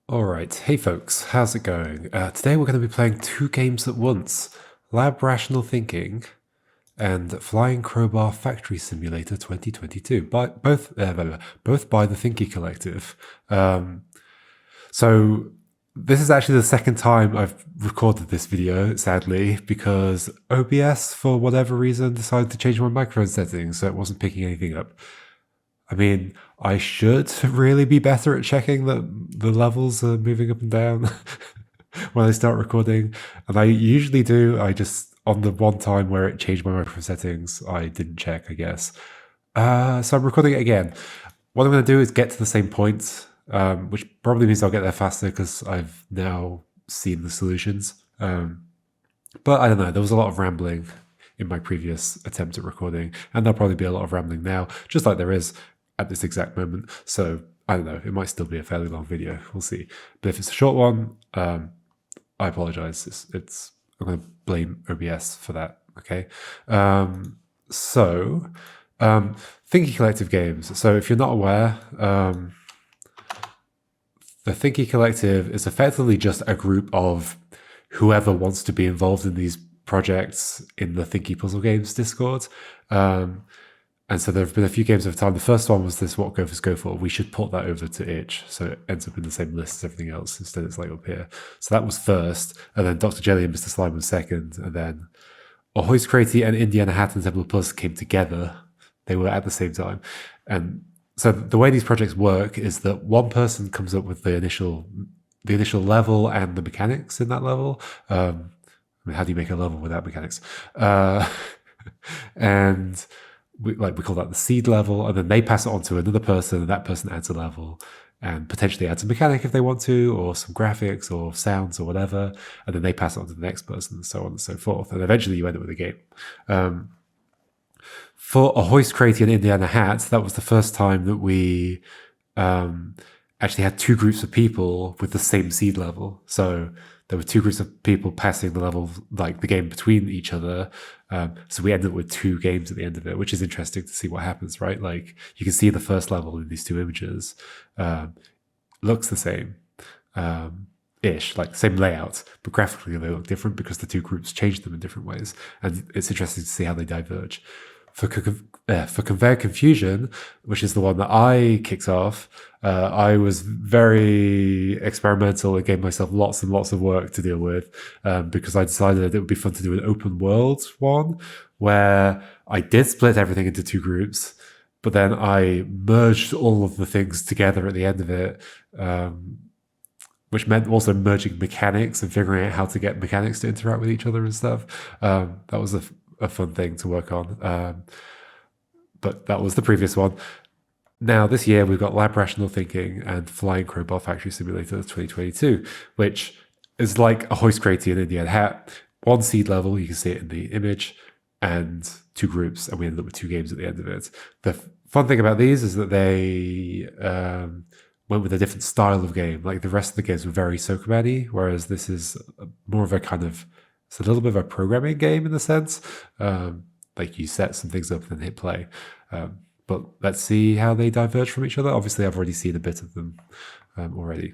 Alright, hey folks, how's it going? Today we're going to be playing two games at once, Lab Rational Thinking and Flying Crowbar Factory Simulator 2022, both by the Thinky Collective. So this is actually the second time I've recorded this video, sadly, because OBS, for whatever reason, decided to change my microphone settings so it wasn't picking anything up. I mean, I should really be better at checking that the levels are moving up and down when I start recording. And I usually do. I just, on the one time where it changed my microphone settings, I didn't check, I guess. So I'm recording it again. What I'm going to do is get to the same point, which probably means I'll get there faster because I've now seen the solutions. But I don't know, there was a lot of rambling in my previous attempt at recording, and there'll probably be a lot of rambling now, just like there is at this exact moment. So I don't know, it might still be a fairly long video, we'll see. But if it's a short one, I apologize. I'm going to blame OBS for that, okay? Thinky Collective games. So if you're not aware, the Thinky Collective is effectively just a group of whoever wants to be involved in these projects in the Thinky Puzzle Games Discord. And so there have been a few games over time. The first one was this What Gophers Go For. We should port that over to itch, so it ends up in the same list as everything else. Instead, it's like up here. So that was first, and then Dr. Jelly and Mr. Slime was second, and then Ahoy's Crazy and Indiana Hat and Temple Plus came together. They were at the same time. And so the way these projects work is that one person comes up with the initial level and the mechanics in that level. I mean, how do you make a level without mechanics? And we call that the seed level, and then they pass it on to another person, and that person adds a level and potentially adds a mechanic if they want to, or some graphics or sounds or whatever, and then they pass it on to the next person, and so on and so forth. And eventually you end up with a game. For Ahoy's Crate and Indiana Hat, that was the first time that we actually had two groups of people with the same seed level. So there were two groups of people passing the level, like the game between each other. So we ended up with two games at the end of it, which is interesting to see what happens, right? Like you can see the first level in these two images looks the same, ish, like same layout, but graphically they look different because the two groups changed them in different ways. And it's interesting to see how they diverge. For Conveyor Confusion, which is the one that I kicked off, I was very experimental and gave myself lots and lots of work to deal with because I decided it would be fun to do an open world one where I did split everything into two groups, but then I merged all of the things together at the end of it, which meant also merging mechanics and figuring out how to get mechanics to interact with each other and stuff. That was a fun thing to work on. But that was the previous one. Now, this year, we've got Lab Rational Thinking and Flying Crowbar Factory Simulator 2022, which is like a Hoist Crate and Indiana Hat. One seed level, you can see it in the image, and two groups, and we ended up with two games at the end of it. The fun thing about these is that they went with a different style of game. Like the rest of the games were very Sokoban-y, whereas this is more of a kind of, it's a little bit of a programming game in the sense. Like you set some things up and then hit play. But let's see how they diverge from each other. Obviously, I've already seen a bit of them already.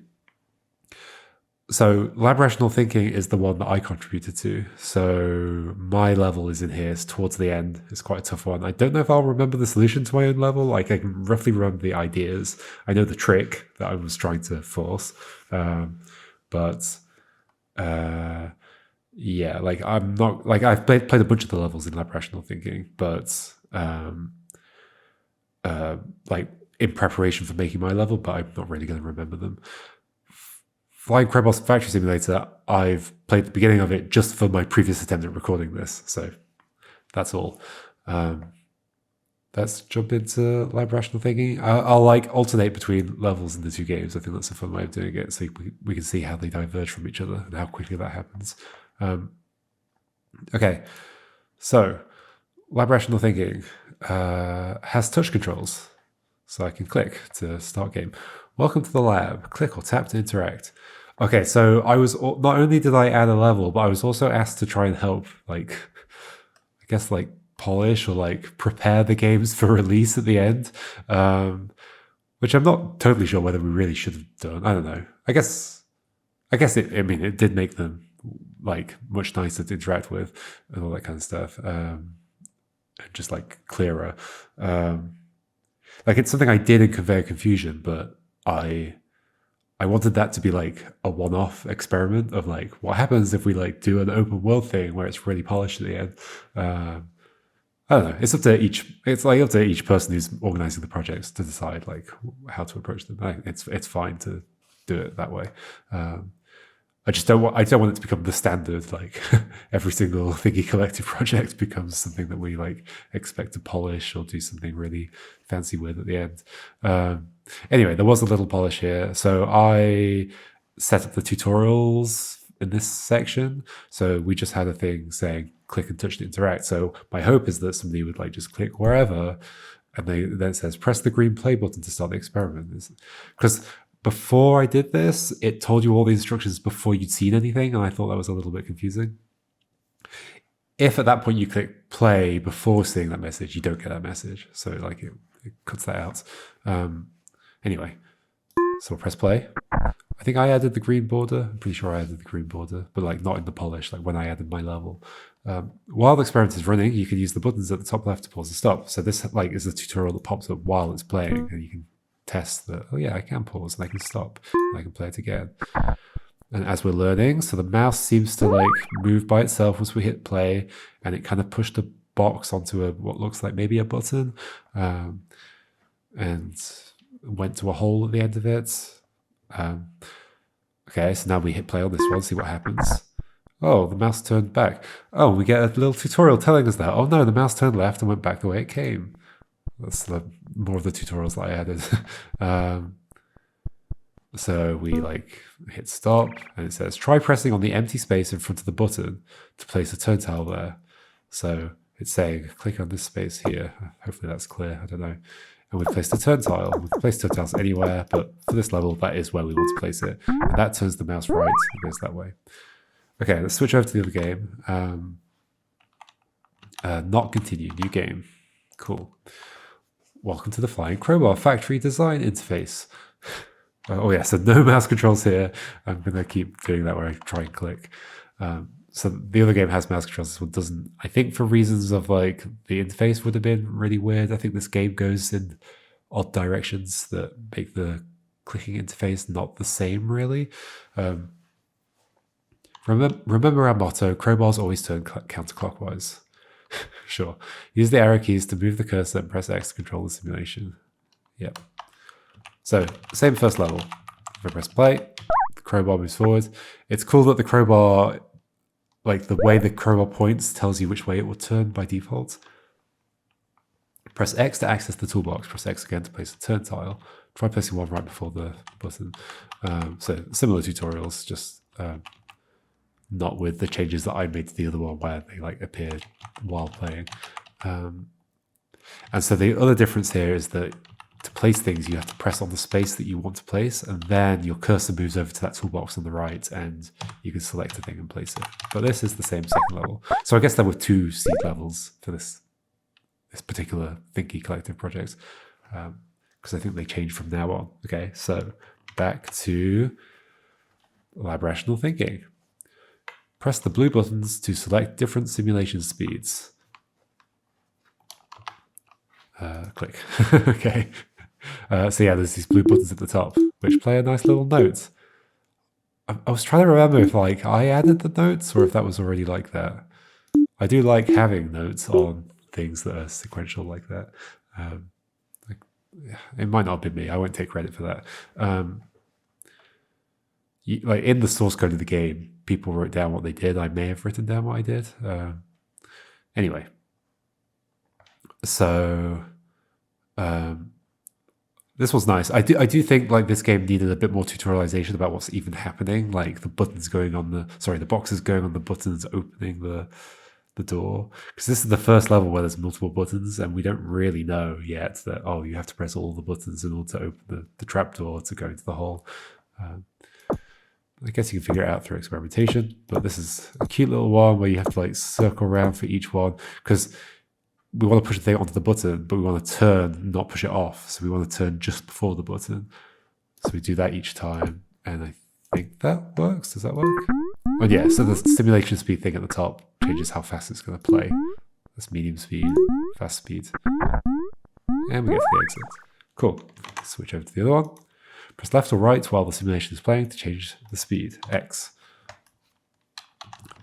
So Lab Rational Thinking is the one that I contributed to. So my level is in here. It's towards the end. It's quite a tough one. I don't know if I'll remember the solution to my own level. Like I can roughly remember the ideas. I know the trick that I was trying to force. Yeah, like I'm not, like I've played a bunch of the levels in Lab Rational Thinking, but like in preparation for making my level, but I'm not really going to remember them. Flying Crowbar's Factory Simulator, I've played the beginning of it just for my previous attempt at recording this, so that's all. Let's jump into Lab Rational Thinking. I'll like alternate between levels in the two games. I think that's a fun way of doing it, so we can see how they diverge from each other and how quickly that happens. Okay, so Lab Rational Thinking has touch controls, so I can click to start game. Welcome to the lab. Click or tap to interact. Okay, so I was not only did I add a level, but I was also asked to try and help, like, I guess, like polish or like prepare the games for release at the end, which I'm not totally sure whether we really should have done. I don't know. I guess it. I mean, it did make them like much nicer to interact with and all that kind of stuff. Just like clearer. Like it's something I did in Conveyor Confusion, but I wanted that to be like a one-off experiment of like what happens if we like do an open world thing where it's really polished at the end. I don't know. It's up to each. It's like up to each person who's organizing the projects to decide like how to approach them. It's fine to do it that way. I just don't want. I don't want it to become the standard. Like every single Thinky Collective project becomes something that we like expect to polish or do something really fancy with at the end. Anyway, there was a little polish here, so I set up the tutorials in this section. So we just had a thing saying click and touch to interact. So my hope is that somebody would like just click wherever, and then it says press the green play button to start the experiment. Because before I did this, it told you all the instructions before you'd seen anything, and I thought that was a little bit confusing. If at that point you click play before seeing that message, you don't get that message. So like it cuts that out. Anyway, so we'll press play. I think I added the green border. I'm pretty sure I added the green border, but like not in the polish, like when I added my level. While the experiment is running, you can use the buttons at the top left to pause and stop. So this like is a tutorial that pops up while it's playing, and you can test that, oh yeah, I can pause and I can stop and I can play it again. And as we're learning, so the mouse seems to like move by itself once we hit play, and it kind of pushed a box onto what looks like maybe a button, and went to a hole at the end of it. Okay, so now we hit play on this one, see what happens. Oh, the mouse turned back. Oh, we get a little tutorial telling us that. Oh no, the mouse turned left and went back the way it came. That's more of the tutorials that I added. So we like hit stop, and it says try pressing on the empty space in front of the button to place a turn tile there. So it's saying click on this space here. Hopefully that's clear. I don't know. And we've placed a turn tile. We can place turn tiles anywhere, but for this level, that is where we want to place it. And that turns the mouse right and goes that way. Okay, let's switch over to the other game. Not continue, new game. Cool. Welcome to the Flying Crowbar Factory Design Interface. Oh yeah, so no mouse controls here. I'm going to keep doing that where I try and click. So the other game has mouse controls. This one doesn't. I think for reasons of like the interface would have been really weird. I think this game goes in odd directions that make the clicking interface not the same really. Remember our motto, crowbars always turn counterclockwise. Sure. Use the arrow keys to move the cursor and press X to control the simulation. Yep. So, same first level. If I press play, the crowbar moves forward. It's cool that the crowbar, like the way the crowbar points tells you which way it will turn by default. Press X to access the toolbox. Press X again to place a turn tile. Try placing one right before the button. So, similar tutorials, just not with the changes that I made to the other one where they like appeared while playing. And so the other difference here is that to place things, you have to press on the space that you want to place, and then your cursor moves over to that toolbox on the right, and you can select a thing and place it. But this is the same second level. So I guess there were 2 seed levels for this particular Thinky Collective project, because I think they changed from now on. Okay, so back to lab rational thinking. Press the blue buttons to select different simulation speeds. Click. Okay. So yeah, there's these blue buttons at the top, which play a nice little note. I was trying to remember if like I added the notes or if that was already like that. I do like having notes on things that are sequential like that. It might not have been me. I won't take credit for that. Like in the source code of the game, people wrote down what they did. I may have written down what I did. Anyway, so this was nice. I do think like this game needed a bit more tutorialization about what's even happening. Like the buttons going on the boxes going on the buttons, opening the door. Because this is the first level where there's multiple buttons, and we don't really know yet that you have to press all the buttons in order to open the trapdoor to go into the hole. I guess you can figure it out through experimentation, but this is a cute little one where you have to like circle around for each one, because we want to push the thing onto the button, but we want to turn, not push it off. So we want to turn just before the button. So we do that each time. And I think that works. Does that work? Oh yeah, so the simulation speed thing at the top changes how fast it's going to play. That's medium speed, fast speed. And we get to the exit. Cool. Switch over to the other one. Press left or right while the simulation is playing to change the speed, X.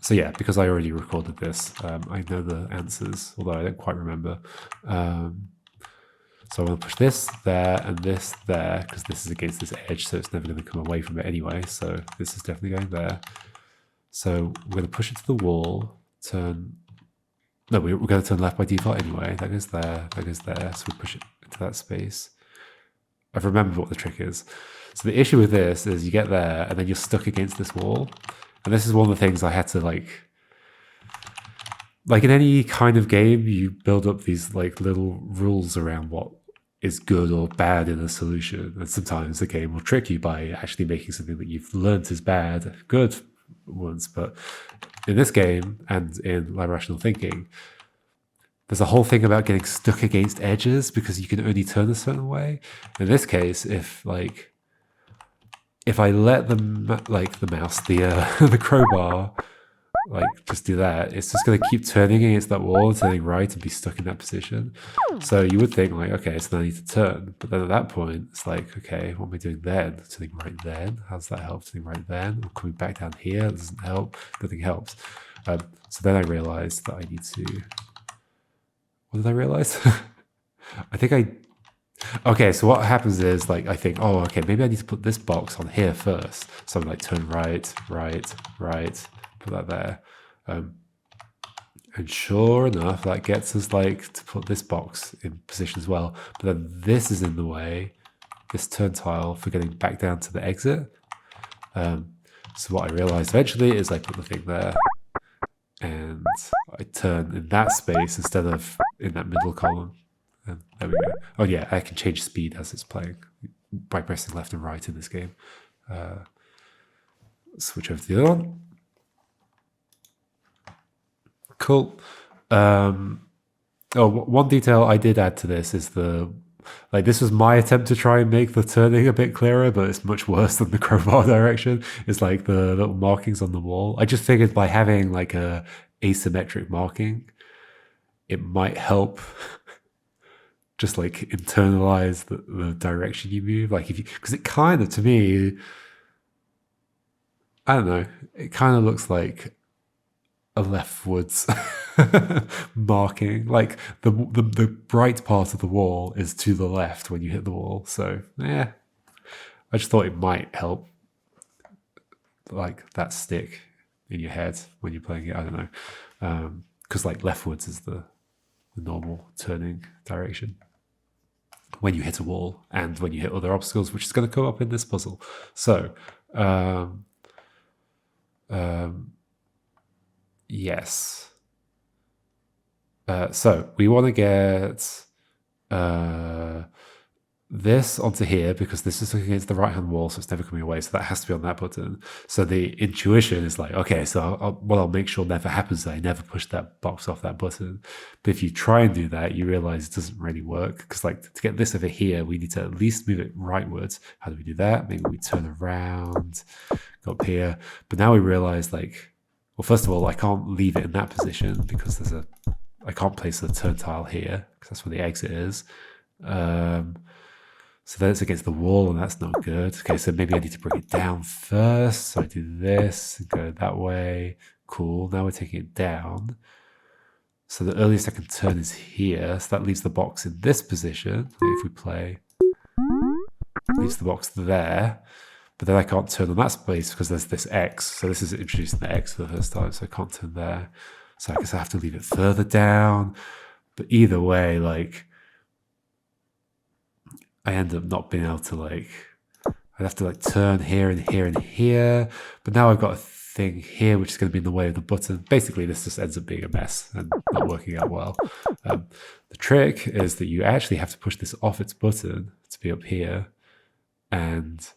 So yeah, because I already recorded this, I know the answers, although I don't quite remember. So I'm going to push this there and this there, because this is against this edge, so it's never going to come away from it anyway. So this is definitely going there. So we're going to push it to the wall, turn... No, we're going to turn left by default anyway. That goes there, that goes there. So we push it into that space. I've remembered what the trick is. So the issue with this is you get there and then you're stuck against this wall. And this is one of the things I had to like in any kind of game, you build up these like little rules around what is good or bad in a solution. And sometimes the game will trick you by actually making something that you've learned is bad, good once. But in this game and in Rat-ional thinking, there's a whole thing about getting stuck against edges because you can only turn a certain way. In this case, if I let the mouse, the crowbar, just do that, it's just going to keep turning against that wall and turning right and be stuck in that position. So you would think okay, so now I need to turn. But then at that point, it's like, okay, what am I doing then? Turning right then? How does that help? Turning right then? Or coming back down here? That doesn't help. Nothing helps. So then I realized that I need to... What did I realize? Okay, so what happens is, I think, oh, okay, maybe I need to put this box on here first. So I'm turn right, right, right, put that there. And sure enough, that gets us, to put this box in position as well. But then this is in the way, this turn tile, for getting back down to the exit. So what I realized eventually is I put the thing there, and I turn in that space instead of in that middle column. And there we go. Oh yeah, I can change speed as it's playing by pressing left and right in this game. Switch over to the other one. Cool. One detail I did add to this is this was my attempt to try and make the turning a bit clearer, but it's much worse than the crowbar direction. It's the little markings on the wall. I just figured by having a asymmetric marking, it might help just internalize the direction you move. Because it kind of, to me, I don't know, it kind of looks like a leftwards marking. The bright part of the wall is to the left when you hit the wall. So yeah, I just thought it might help that stick in your head when you're playing it. I don't know, because leftwards is the normal turning direction when you hit a wall and when you hit other obstacles, which is going to come up in this puzzle. So yes. So we want to get this onto here because this is against the right-hand wall, so it's never coming away. So that has to be on that button. So the intuition is okay, so I'll make sure never happens that I never push that box off that button. But if you try and do that, you realize it doesn't really work because to get this over here, we need to at least move it rightwards. How do we do that? Maybe we turn around, go up here. But now we realize well, first of all, I can't leave it in that position because I can't place a turn tile here because that's where the exit is. So then it's against the wall and that's not good. Okay, so maybe I need to bring it down first. So I do this and go that way. Cool, now we're taking it down. So the earliest I can turn is here. So that leaves the box in this position. If we play, leaves the box there. But then I can't turn on that space because there's this X. So this is introducing the X for the first time, so I can't turn there. So I guess I have to leave it further down. But either way, I end up not being able to I'd have to turn here and here and here. But now I've got a thing here which is going to be in the way of the button. Basically, this just ends up being a mess and not working out well. The trick is that you actually have to push this off its button to be up here and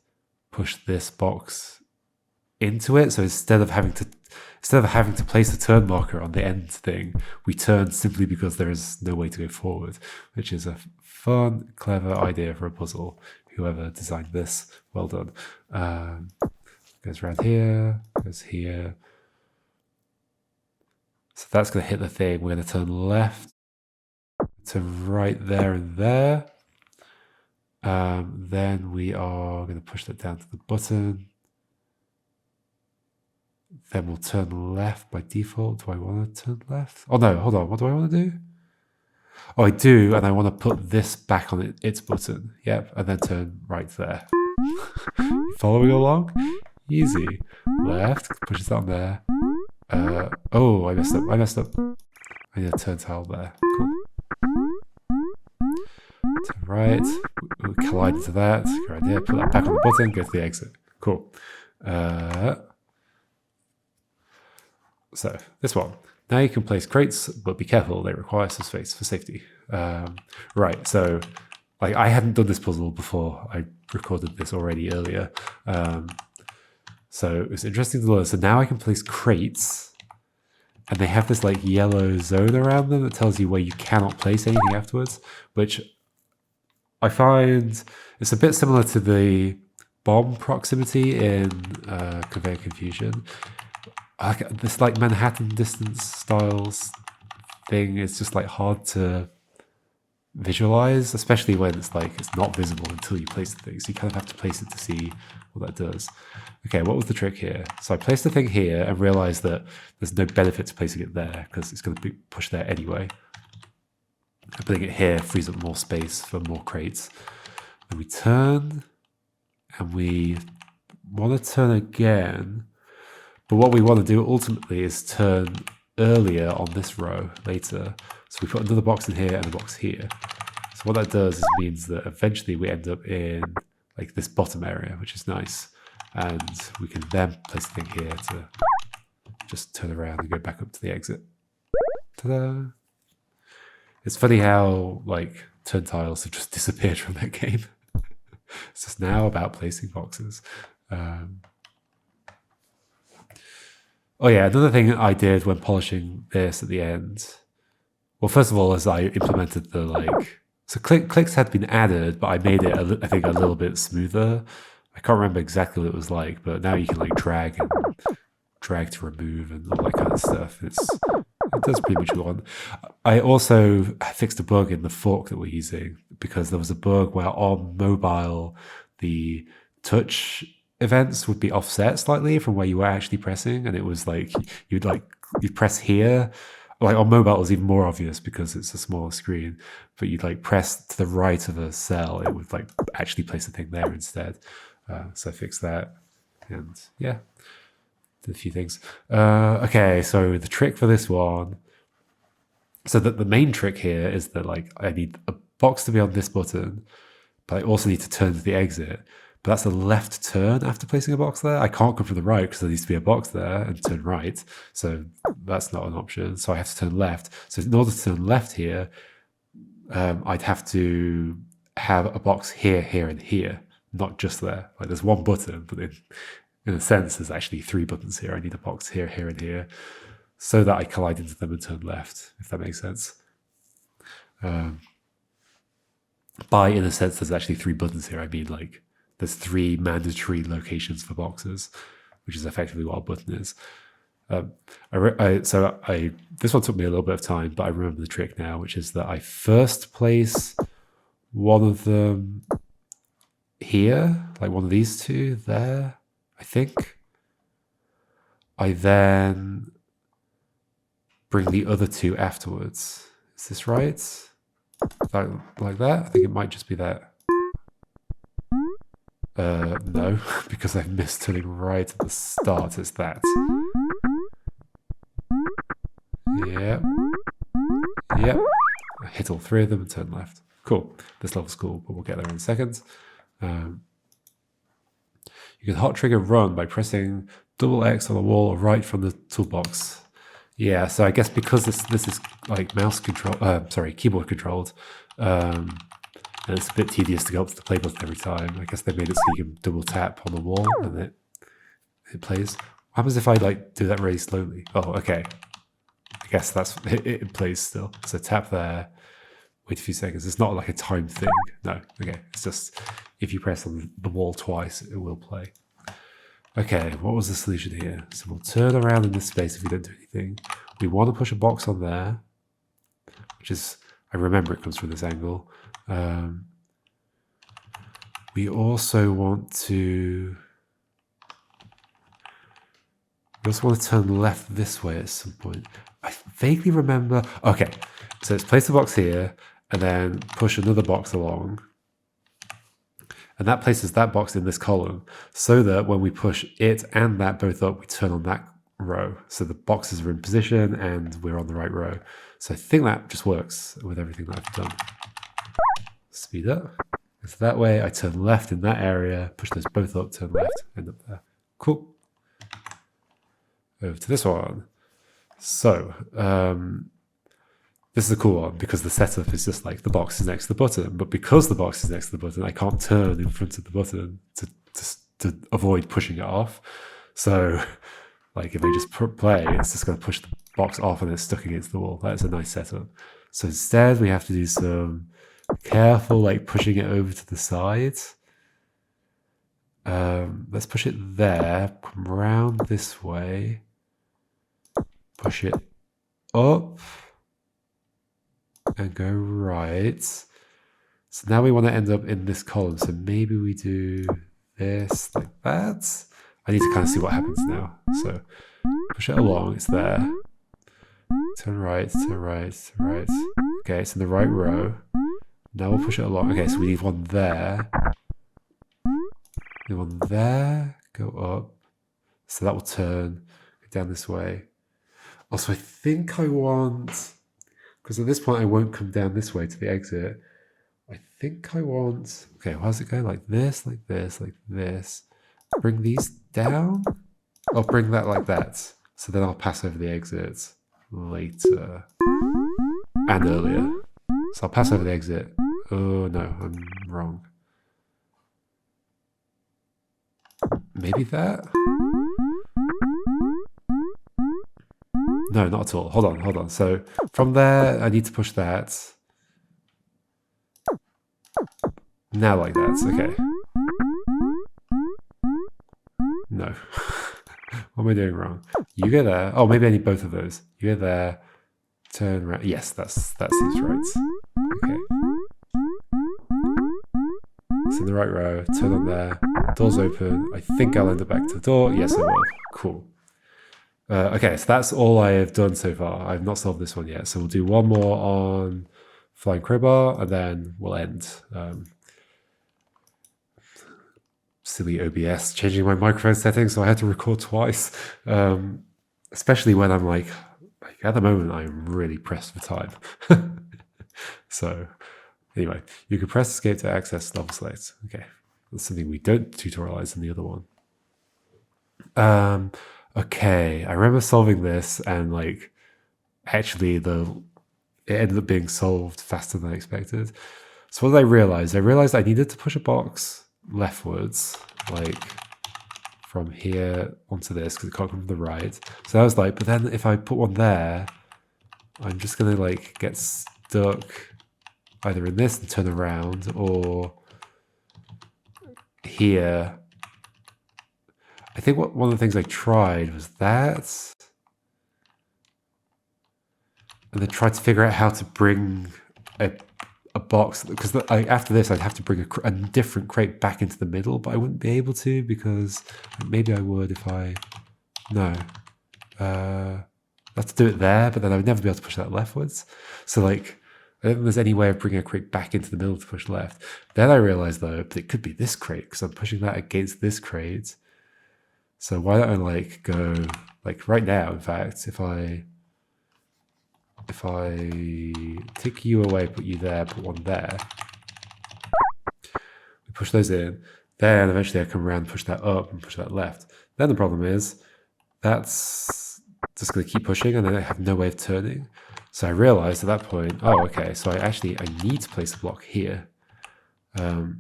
push this box into it. So instead of having to place a turn marker on the end thing, we turn simply because there is no way to go forward, which is a fun, clever idea for a puzzle. whoever designed this. Well done. Goes around here, goes here. So that's going to hit the thing. We're going to turn left, turn right there and there. Then we are going to push that down to the button. Then we'll turn left by default. Do I want to turn left? Oh no, hold on. What do I want to do? Oh, I do, and I want to put this back on its button. Yep, and then turn right there. Following along? Easy. Left, pushes down there. Oh, I messed up. I need a turn tile there. Cool. Turn right. We'll collide into that. Go right there, put that back on the button, go to the exit. Cool. So, this one. Now you can place crates, but be careful, they require some space for safety. Right, so like I hadn't done this puzzle before. I recorded this already earlier. So it's interesting to learn. So now I can place crates, and they have this like yellow zone around them that tells you where you cannot place anything afterwards, which I find it's a bit similar to the bomb proximity in Conveyor Confusion. This like Manhattan distance styles thing is just like hard to visualize, especially when it's like it's not visible until you place the thing. So you kind of have to place it to see what that does. Okay, what was the trick here? So I placed the thing here and realized that there's no benefit to placing it there because it's going to be pushed there anyway. And putting it here frees up more space for more crates. Then we turn, and we want to turn again. But what we want to do ultimately is turn earlier on this row later. So we put another box in here and a box here. So what that does is means that eventually we end up in like this bottom area, which is nice. And we can then place the thing here to just turn around and go back up to the exit. Ta-da! It's funny how like turn tiles have just disappeared from that game. It's just now about placing boxes. Oh yeah, another thing I did when polishing this at the end. Well, first of all, as I implemented the like, so clicks had been added, but I made it, I think, a little bit smoother. I can't remember exactly what it was like, but now you can like drag to remove and all that kind of stuff. It does pretty much what I want. I also fixed a bug in the fork that we're using because there was a bug where on mobile, the touch events would be offset slightly from where you were actually pressing, and it was like you'd press here. Like on mobile, it was even more obvious because it's a smaller screen. But you'd like press to the right of a cell, it would like actually place the thing there instead. So I fixed that, and yeah, did a few things. Okay, so the trick for this one. So that the main trick here is that like I need a box to be on this button, but I also need to turn to the exit. But that's a left turn after placing a box there. I can't come from the right because there needs to be a box there and turn right. So that's not an option. So I have to turn left. So in order to turn left here, I'd have to have a box here, here, and here, not just there. Like there's one button, but in a sense, there's actually 3 buttons here. I need a box here, here, and here, so that I collide into them and turn left, if that makes sense. By, in a sense, there's actually 3 buttons here. I mean, like, there's 3 mandatory locations for boxes, which is effectively what a button is. This one took me a little bit of time, but I remember the trick now, which is that I first place one of them here, like one of these 2 there, I think. I then bring the other 2 afterwards. Is this right? Like that? I think it might just be that. No, because I missed turning right at the start. It's that. Yep. I hit all 3 of them and turn left. Cool. This level's cool, but we'll get there in a second. You can hot trigger run by pressing double X on the wall or right from the toolbox. Yeah, so I guess because this is like keyboard controlled, and it's a bit tedious to go up to the play button every time. I guess they made it so you can double tap on the wall and it plays. What happens if I like do that really slowly? Oh, okay. I guess it plays still. So tap there, wait a few seconds. It's not like a time thing. No, okay. It's just if you press on the wall twice, it will play. Okay, what was the solution here? So we'll turn around in this space if we don't do anything. We want to push a box on there, which is, I remember it comes from this angle. We also want to turn left this way at some point. I vaguely remember. Okay, so let's place the box here and then push another box along. And that places that box in this column so that when we push it and that both up, we turn on that row. So the boxes are in position and we're on the right row. So I think that just works with everything that I've done. Speed up. And so that way I turn left in that area, push those both up, turn left, end up there. Cool. Over to this one. So this is a cool one because the setup is just like the box is next to the button, but because the box is next to the button, I can't turn in front of the button to avoid pushing it off. So like if I just play, it's just going to push the box off and it's stuck against the wall. That's a nice setup. So instead we have to do some careful like pushing it over to the side. Let's push it there, come around this way, push it up and go right. So now we want to end up in this column. So maybe we do this like that. I need to kind of see what happens now. So push it along, it's there. Turn right, turn right, turn right. Okay, it's in the right row. Now we'll push it along. Okay, so we need one there. We need one there, go up. So that will turn, go down this way. Also, I think I want, because at this point I won't come down this way to the exit. I think I want, okay, how does it go? Like this, like this, like this. Bring these down. I'll bring that like that. So then I'll pass over the exit later and earlier. So I'll pass over the exit. Oh no, I'm wrong. Maybe that? No, not at all. Hold on. So from there, I need to push that. Now like that, okay. No. What am I doing wrong? You go there. Oh, maybe I need both of those. You go there, turn around. Yes, that seems right. Okay. It's in the right row, turn on there, door's open. I think I'll end up back to the door. Yes, I will. Cool. Okay, so that's all I have done so far. I've not solved this one yet. So we'll do one more on Flying Crowbar and then we'll end. Silly OBS, changing my microphone settings, so I had to record twice. Especially when I'm like at the moment, I'm really pressed for time. So anyway, you can press escape to access level select. Okay, that's something we don't tutorialize in the other one. Okay, I remember solving this and like actually it ended up being solved faster than I expected. So what did I realize? I realized I needed to push a box leftwards, like from here onto this, because it can't come from the right. So I was like, but then if I put one there, I'm just gonna like get stuck either in this and turn around, or here. I think one of the things I tried was that, and then tried to figure out how to bring a box, because after this I'd have to bring a different crate back into the middle, but I wouldn't be able to, because maybe I would if I, no. I have to do it there, but then I would never be able to push that leftwards. So like, I don't think there's any way of bringing a crate back into the middle to push left. Then I realized though, that it could be this crate, because I'm pushing that against this crate. So why don't I like go, like right now, in fact, if I take you away, put you there, put one there, we push those in, then eventually I come around, push that up and push that left. Then the problem is that's just going to keep pushing and then I have no way of turning. So I realized at that point, oh, okay, so I need to place a block here. So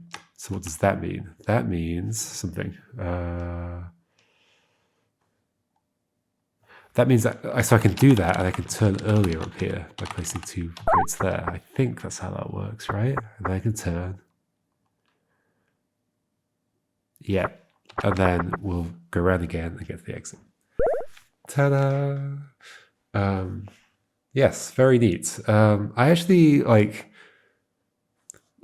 what does that mean? That means something. that means that so I can do that, and I can turn earlier up here by placing 2 grids there. I think that's how that works, right? And then I can turn. Yeah, and then we'll go around again and get to the exit. Ta-da! Yes, very neat. I actually like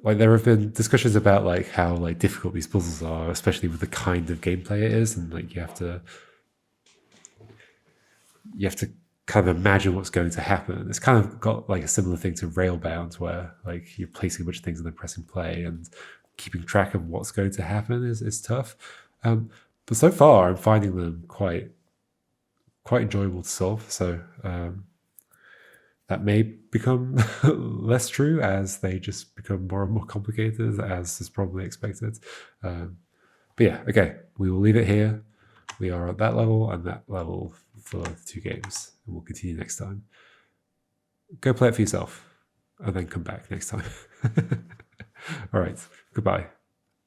there have been discussions about like how like difficult these puzzles are, especially with the kind of gameplay it is, and like you have to kind of imagine what's going to happen. It's kind of got like a similar thing to Railbound, where like you're placing a bunch of things and then pressing play, and keeping track of what's going to happen is tough. But so far, I'm finding them quite enjoyable to solve. So that may become less true as they just become more and more complicated, as is probably expected. But yeah, okay, we will leave it here. We are at that level and that level for the 2 games, and we'll continue next time. Go play it for yourself, and then come back next time. All right, goodbye.